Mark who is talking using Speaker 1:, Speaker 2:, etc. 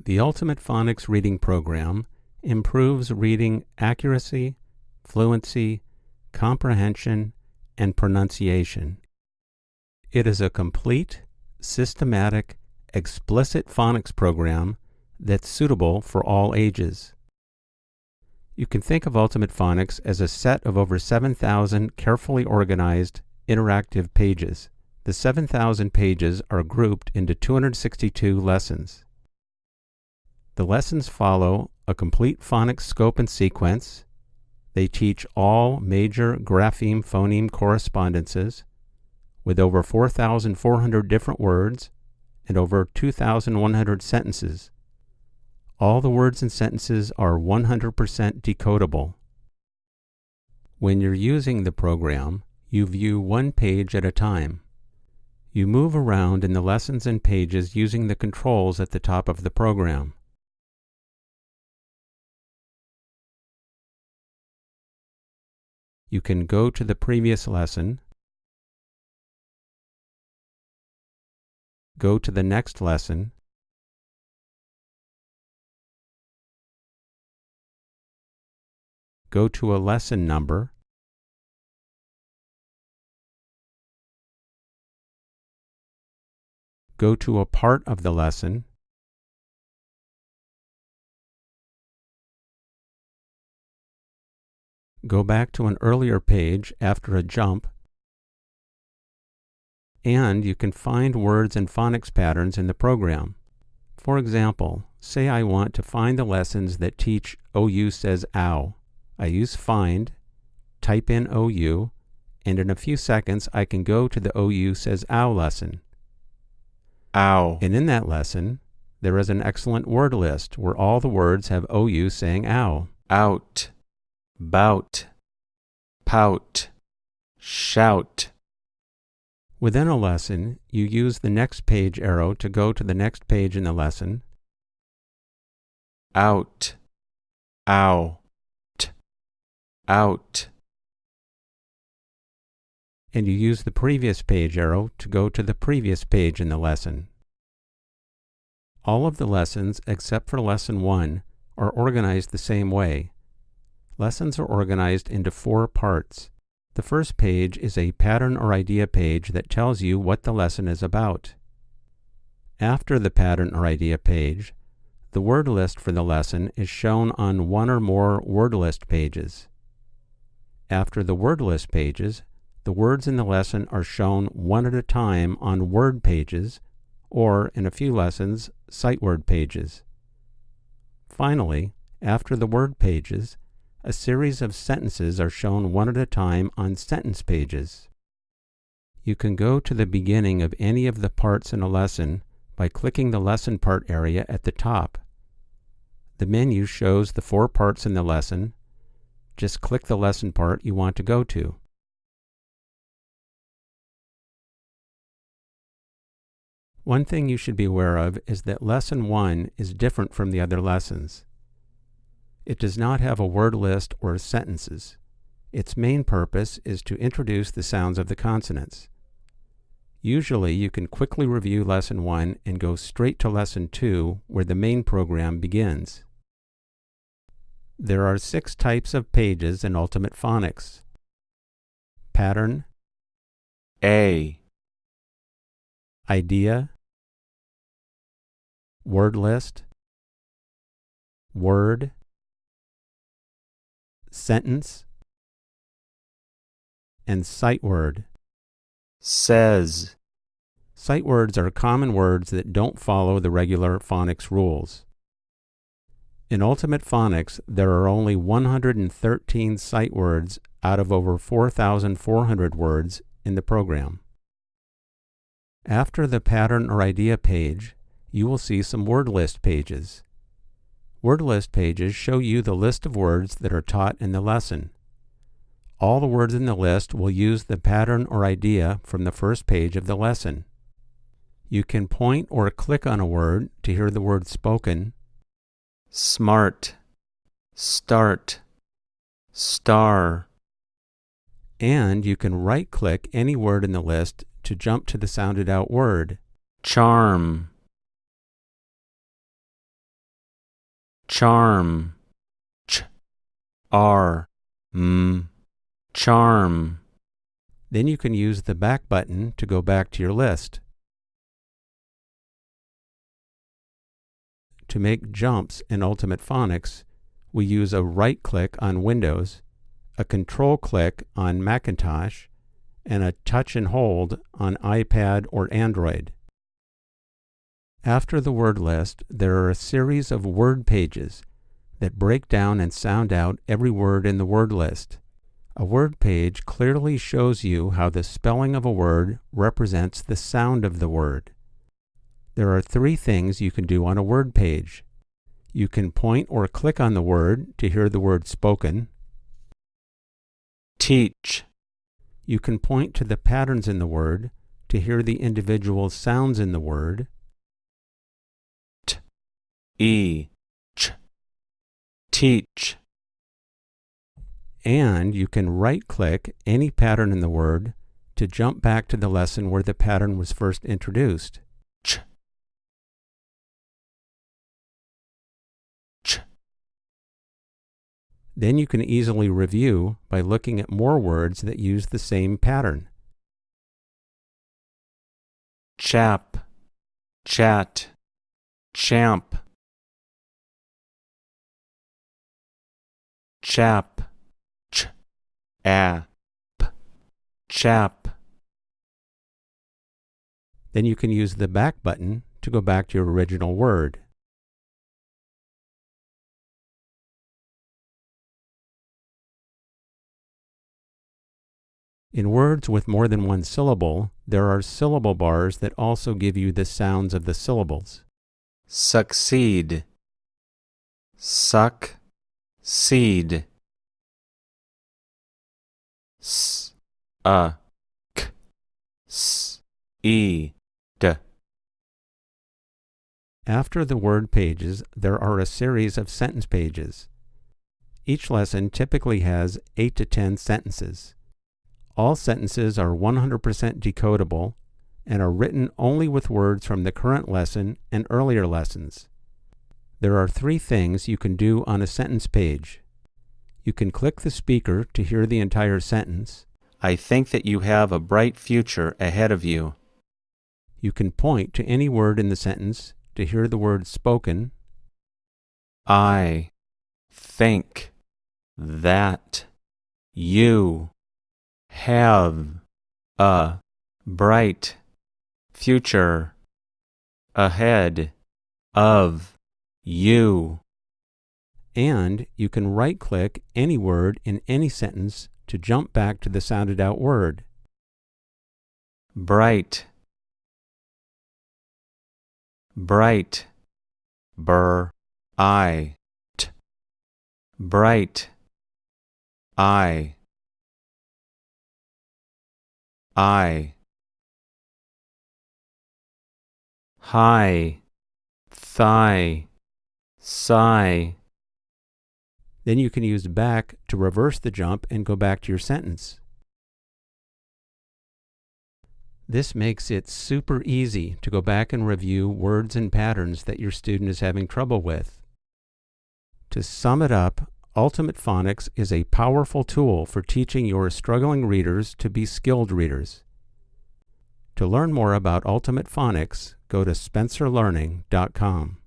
Speaker 1: The Ultimate Phonics Reading Program improves reading accuracy, fluency, comprehension, and pronunciation. It is a complete, systematic, explicit phonics program that's suitable for all ages. You can think of Ultimate Phonics as a set of over 7,000 carefully organized, interactive pages. The 7,000 pages are grouped into 262 lessons. The lessons follow a complete phonics scope and sequence. They teach all major grapheme-phoneme correspondences with over 4,400 different words and over 2,100 sentences. All the words and sentences are 100% decodable. When you're using the program, you view one page at a time. You move around in the lessons and pages using the controls at the top of the program. You can go to the previous lesson, go to the next lesson, go to a lesson number, go to a part of the lesson, go back to an earlier page after a jump, and you can find words and phonics patterns in the program. For example, say I want to find the lessons that teach OU says ow. I use find, type in OU, and in a few seconds I can go to the OU says ow lesson.
Speaker 2: Ow.
Speaker 1: And in that lesson, there is an excellent word list where all the words have OU saying ow.
Speaker 2: Out, bout, pout, shout.
Speaker 1: Within a lesson, you use the next page arrow to go to the next page in the lesson.
Speaker 2: Out, ow, out.
Speaker 1: And you use the previous page arrow to go to the previous page in the lesson. All of the lessons, except for Lesson 1, are organized the same way. Lessons are organized into 4 parts. The first page is a pattern or idea page that tells you what the lesson is about. After the pattern or idea page, the word list for the lesson is shown on one or more word list pages. After the word list pages, the words in the lesson are shown one at a time on word pages, or, in a few lessons, sight word pages. Finally, after the word pages, a series of sentences are shown one at a time on sentence pages. You can go to the beginning of any of the parts in a lesson by clicking the lesson part area at the top. The menu shows the 4 parts in the lesson. Just click the lesson part you want to go to. One thing you should be aware of is that Lesson 1 is different from the other lessons. It does not have a word list or sentences. Its main purpose is to introduce the sounds of the consonants. Usually, you can quickly review Lesson 1 and go straight to Lesson 2, where the main program begins. There are 6 types of pages in Ultimate Phonics. Pattern,
Speaker 2: A,
Speaker 1: idea, word list, word, sentence, and sight word.
Speaker 2: says.
Speaker 1: Sight words are common words that don't follow the regular phonics rules. In Ultimate Phonics, there are only 113 sight words out of over 4,400 words in the program. After the pattern or idea page, you will see some word list pages. Word list pages show you the list of words that are taught in the lesson. All the words in the list will use the pattern or idea from the first page of the lesson. You can point or click on a word to hear the word spoken.
Speaker 2: Smart, start, star.
Speaker 1: And you can right-click any word in the list to jump to the sounded out word.
Speaker 2: Charm, charm, ch-r-m, charm.
Speaker 1: Then you can use the back button to go back to your list. To make jumps in Ultimate Phonics, we use a right-click on Windows, a control-click on Macintosh, and a touch and hold on iPad or Android. After the word list, there are a series of word pages that break down and sound out every word in the word list. A word page clearly shows you how the spelling of a word represents the sound of the word. There are 3 things you can do on a word page. You can point or click on the word to hear the word spoken.
Speaker 2: Teach,
Speaker 1: You can point to the patterns in the word to hear the individual sounds in the word.
Speaker 2: ch, teach.
Speaker 1: And you can right-click any pattern in the word to jump back to the lesson where the pattern was first introduced.
Speaker 2: Ch.
Speaker 1: Then you can easily review by looking at more words that use the same pattern.
Speaker 2: Chap, chat, champ. Chap, ch-a-p, chap.
Speaker 1: Then you can use the back button to go back to your original word. In words with more than one syllable, there are syllable bars that also give you the sounds of the syllables.
Speaker 2: Succeed, suck, seed. S, a, k, s, e, d.
Speaker 1: After the word pages, there are a series of sentence pages. Each lesson typically has 8 to 10 sentences. All sentences are 100% decodable and are written only with words from the current lesson and earlier lessons. There are 3 things you can do on a sentence page. You can click the speaker to hear the entire sentence.
Speaker 2: I think that you have a bright future ahead of you.
Speaker 1: You can point to any word in the sentence to hear the word spoken.
Speaker 2: I think that you have a bright future ahead of you.
Speaker 1: And you can right-click any word in any sentence to jump back to the sounded out word.
Speaker 2: Bright, bright, I, t, bright, I, high, thigh, sigh.
Speaker 1: Then you can use back to reverse the jump and go back to your sentence. This makes it super easy to go back and review words and patterns that your student is having trouble with. To sum it up, Ultimate Phonics is a powerful tool for teaching your struggling readers to be skilled readers. To learn more about Ultimate Phonics, go to spencerlearning.com.